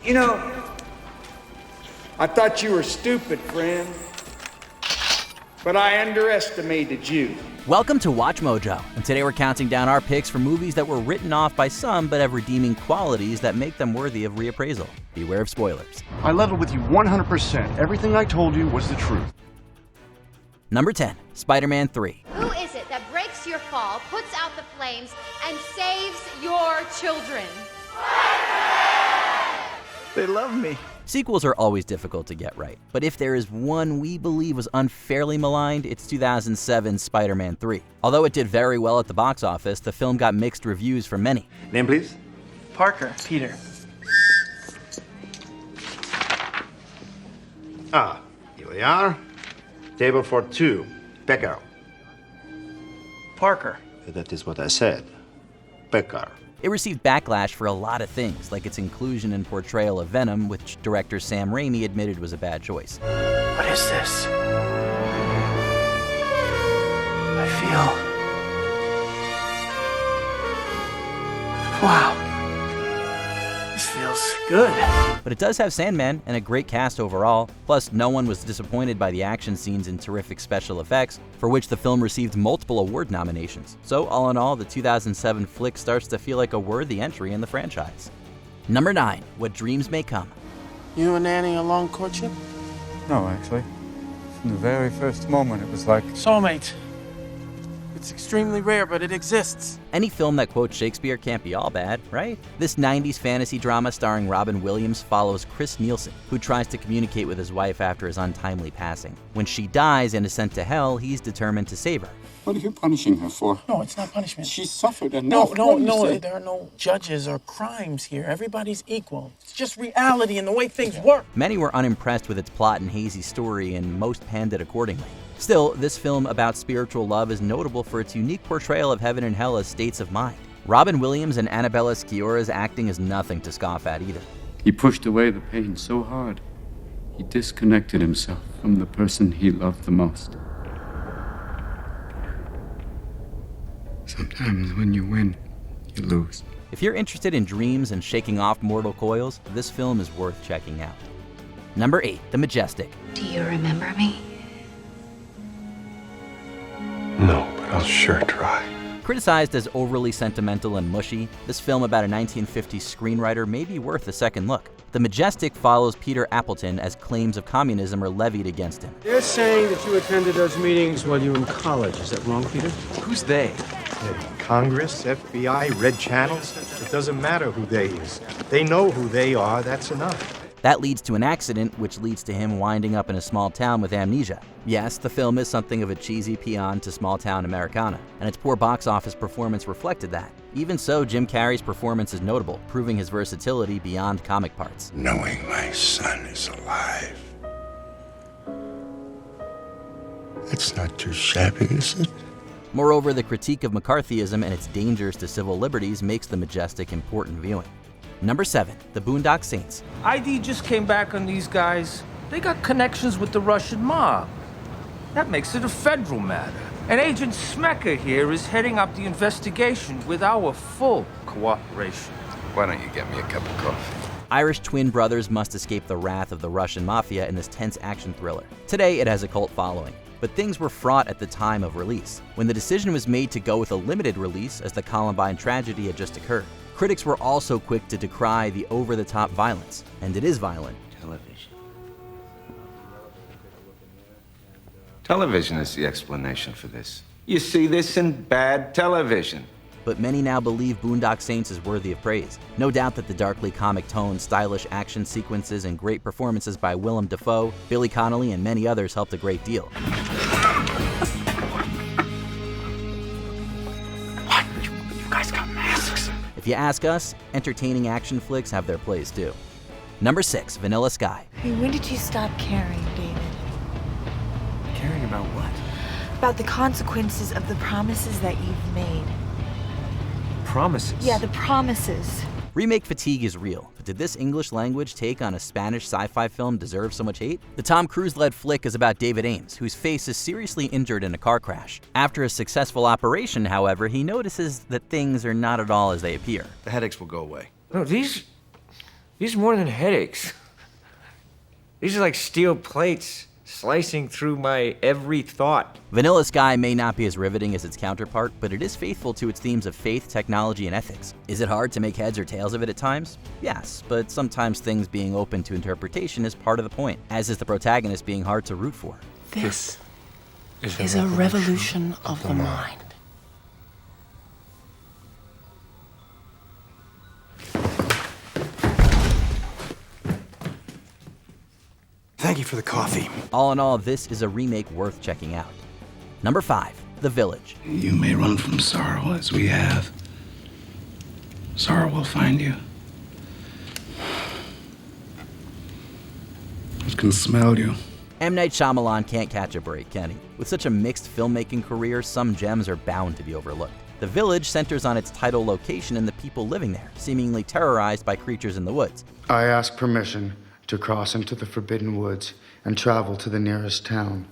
You know, I thought you were stupid, friend, but I underestimated you. Welcome to Watch Mojo, and today we're counting down our picks for movies that were written off by some but have redeeming qualities that make them worthy of reappraisal. Beware of spoilers. I leveled with you 100%. Everything I told you was the truth. Number 10, Spider-Man 3. Who is it that breaks your fall, puts out the flames, and saves your children? They love me. Sequels are always difficult to get right, but if there is one we believe was unfairly maligned, it's 2007's Spider-Man 3. Although it did very well at the box office, the film got mixed reviews from many. Name, please? Parker, Peter. Ah, here we are. Table for two. Becker. Parker. That is what I said. Becker. It received backlash for a lot of things, like its inclusion and portrayal of Venom, which director Sam Raimi admitted was a bad choice. What is this? I feel... Wow. This feels good. But it does have Sandman and a great cast overall, plus no one was disappointed by the action scenes and terrific special effects, for which the film received multiple award nominations. So all in all, the 2007 flick starts to feel like a worthy entry in the franchise. Number 9, What Dreams May Come. You and Annie a long courtship? No, actually. From the very first moment, it was like... Soulmate. It's extremely rare, but it exists. Any film that quotes Shakespeare can't be all bad, right? This 90s fantasy drama starring Robin Williams follows Chris Nielsen, who tries to communicate with his wife after his untimely passing. When she dies and is sent to hell, he's determined to save her. What are you punishing her for? No, it's not punishment. She suffered enough. No, there are no judges or crimes here. Everybody's equal. It's just reality and the way things work. Many were unimpressed with its plot and hazy story, and most panned it accordingly. Still, this film about spiritual love is notable for its unique portrayal of heaven and hell as states of mind. Robin Williams and Annabella Sciorra's acting is nothing to scoff at either. He pushed away the pain so hard, he disconnected himself from the person he loved the most. Sometimes when you win, you lose. If you're interested in dreams and shaking off mortal coils, this film is worth checking out. Number 8, The Majestic. Do you remember me? No, but I'll sure try. Criticized as overly sentimental and mushy, this film about a 1950s screenwriter may be worth a second look. The Majestic follows Peter Appleton as claims of communism are levied against him. They're saying that you attended those meetings while you were in college. Is that wrong, Peter? Who's they? Congress, FBI, red channels. It doesn't matter who they is. They know who they are, that's enough. That leads to an accident, which leads to him winding up in a small town with amnesia. Yes, the film is something of a cheesy paean to small-town Americana, and its poor box office performance reflected that. Even so, Jim Carrey's performance is notable, proving his versatility beyond comic parts. Knowing my son is alive. It's not too shabby, is it? Moreover, the critique of McCarthyism and its dangers to civil liberties makes The Majestic important viewing. Number 7, The Boondock Saints. ID just came back on these guys. They got connections with the Russian mob. That makes it a federal matter. And Agent Smecker here is heading up the investigation with our full cooperation. Why don't you get me a cup of coffee? Irish twin brothers must escape the wrath of the Russian mafia in this tense action thriller. Today, it has a cult following. But things were fraught at the time of release, when the decision was made to go with a limited release as the Columbine tragedy had just occurred. Critics were also quick to decry the over-the-top violence, and it is violent. Television is the explanation for this. You see this in bad television. But many now believe Boondock Saints is worthy of praise. No doubt that the darkly comic tone, stylish action sequences, and great performances by Willem Dafoe, Billy Connolly, and many others helped a great deal. What? You guys got masks? If you ask us, entertaining action flicks have their place too. Number 6, Vanilla Sky. Hey, when did you stop caring, David? Caring about what? About the consequences of the promises that you've made. Promises? Yeah, the promises. Remake fatigue is real, but did this English language take on a Spanish sci-fi film deserve so much hate? The Tom Cruise-led flick is about David Ames, whose face is seriously injured in a car crash. After a successful operation, however, he notices that things are not at all as they appear. The headaches will go away. No, these These are more than headaches. These are like steel plates slicing through my every thought. Vanilla Sky may not be as riveting as its counterpart, but it is faithful to its themes of faith, technology, and ethics. Is it hard to make heads or tails of it at times? Yes, but sometimes things being open to interpretation is part of the point, as is the protagonist being hard to root for. This is a revolution of the mind. Thank you for the coffee. All in all, this is a remake worth checking out. Number 5, The Village. You may run from sorrow as we have. Sorrow will find you. It can smell you. M. Night Shyamalan can't catch a break, can he? With such a mixed filmmaking career, some gems are bound to be overlooked. The Village centers on its title location and the people living there, seemingly terrorized by creatures in the woods. I ask permission to cross into the Forbidden Woods and travel to the nearest town.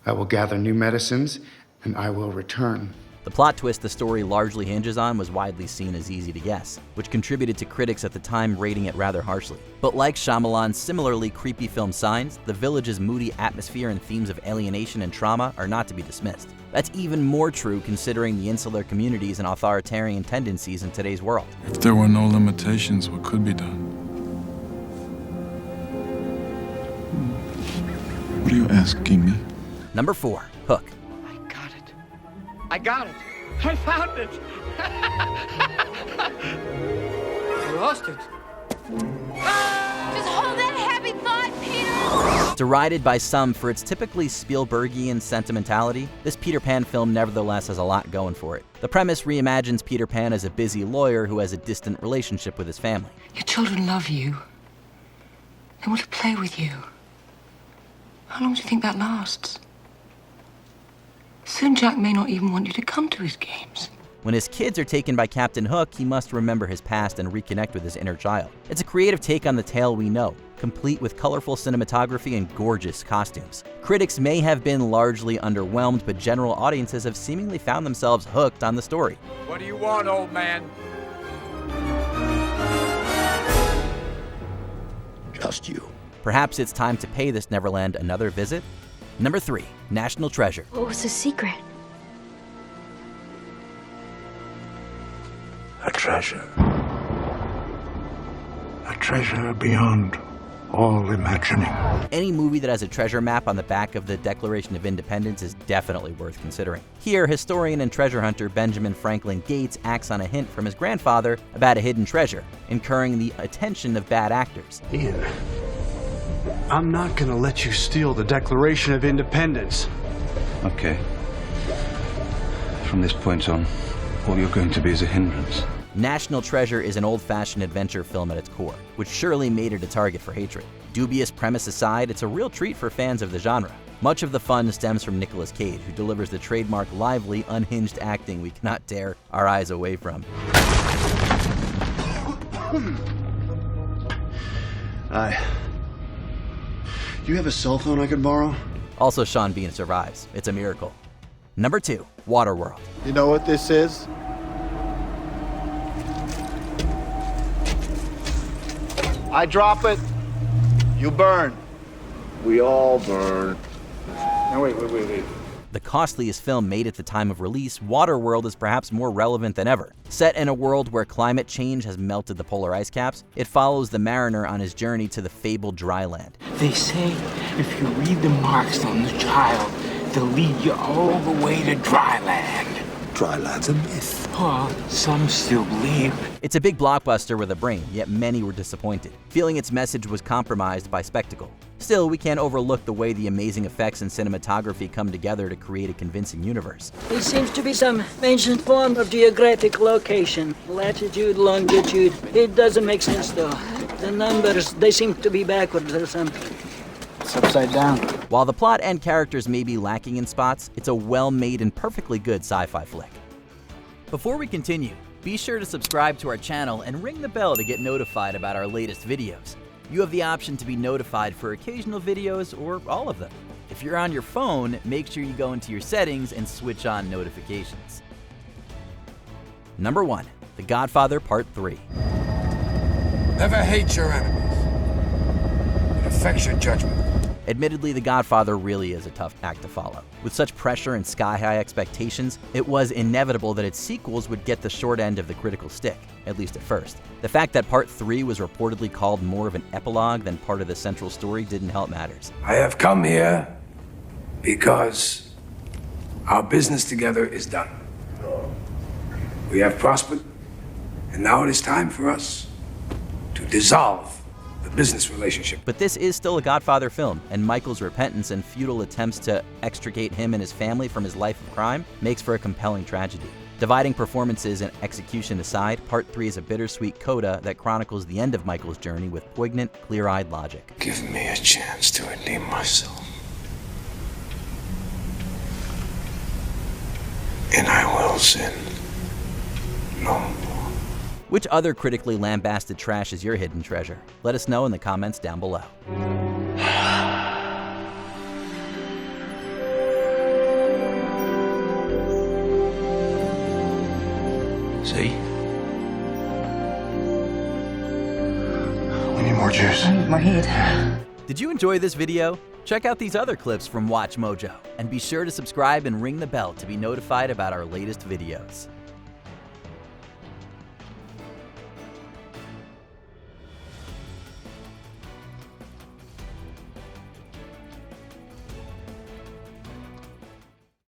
I will gather new medicines, and I will return. The plot twist the story largely hinges on was widely seen as easy to guess, which contributed to critics at the time rating it rather harshly. But like Shyamalan's similarly creepy film Signs, The Village's moody atmosphere and themes of alienation and trauma are not to be dismissed. That's even more true considering the insular communities and authoritarian tendencies in today's world. If there were no limitations, what could be done? What are you asking me? Number 4, Hook. I got it. I found it. I lost it. Just hold that happy thought, Peter! Derided by some for its typically Spielbergian sentimentality, this Peter Pan film nevertheless has a lot going for it. The premise reimagines Peter Pan as a busy lawyer who has a distant relationship with his family. Your children love you. They want to play with you. How long do you think that lasts? Soon Jack may not even want you to come to his games. When his kids are taken by Captain Hook, he must remember his past and reconnect with his inner child. It's a creative take on the tale we know, complete with colorful cinematography and gorgeous costumes. Critics may have been largely underwhelmed, but general audiences have seemingly found themselves hooked on the story. What do you want, old man? Just you. Perhaps it's time to pay this Neverland another visit? Number 3, National Treasure. What was the secret? A treasure. A treasure beyond all imagining. Any movie that has a treasure map on the back of the Declaration of Independence is definitely worth considering. Here, historian and treasure hunter Benjamin Franklin Gates acts on a hint from his grandfather about a hidden treasure, incurring the attention of bad actors. Ian, I'm not gonna let you steal the Declaration of Independence. Okay. From this point on, all you're going to be is a hindrance. National Treasure is an old-fashioned adventure film at its core, which surely made it a target for hatred. Dubious premise aside, it's a real treat for fans of the genre. Much of the fun stems from Nicolas Cage, who delivers the trademark lively, unhinged acting we cannot tear our eyes away from. Do you have a cell phone I could borrow? Also, Sean Bean survives. It's a miracle. Number 2, Waterworld. You know what this is? I drop it, you burn. We all burn. Now wait. The costliest film made at the time of release, Waterworld is perhaps more relevant than ever. Set in a world where climate change has melted the polar ice caps, it follows the mariner on his journey to the fabled dry land. They say if you read the marks on the child, they'll lead you all the way to dry land. Dry land's a myth. Well, some still believe. It's a big blockbuster with a brain, yet many were disappointed, feeling its message was compromised by spectacle. Still, we can't overlook the way the amazing effects and cinematography come together to create a convincing universe. It seems to be some ancient form of geographic location. Latitude, longitude. It doesn't make sense though. The numbers, they seem to be backwards or something. It's upside down. While the plot and characters may be lacking in spots, it's a well-made and perfectly good sci-fi flick. Before we continue, be sure to subscribe to our channel and ring the bell to get notified about our latest videos. You have the option to be notified for occasional videos or all of them. If you're on your phone, make sure you go into your settings and switch on notifications. Number 1, The Godfather Part III. Never hate your enemies. It affects your judgment. Admittedly, The Godfather really is a tough act to follow. With such pressure and sky-high expectations, it was inevitable that its sequels would get the short end of the critical stick, at least at first. The fact that Part 3 was reportedly called more of an epilogue than part of the central story didn't help matters. I have come here because our business together is done. We have prospered, and now it is time for us to dissolve the business relationship. But this is still a Godfather film, and Michael's repentance and futile attempts to extricate him and his family from his life of crime makes for a compelling tragedy. Dividing performances and execution aside, Part 3 is a bittersweet coda that chronicles the end of Michael's journey with poignant, clear-eyed logic. Give me a chance to redeem myself, and I will sin no more. Which other critically lambasted trash is your hidden treasure? Let us know in the comments down below. See? We need more juice. I need more heat. Did you enjoy this video? Check out these other clips from WatchMojo, and be sure to subscribe and ring the bell to be notified about our latest videos.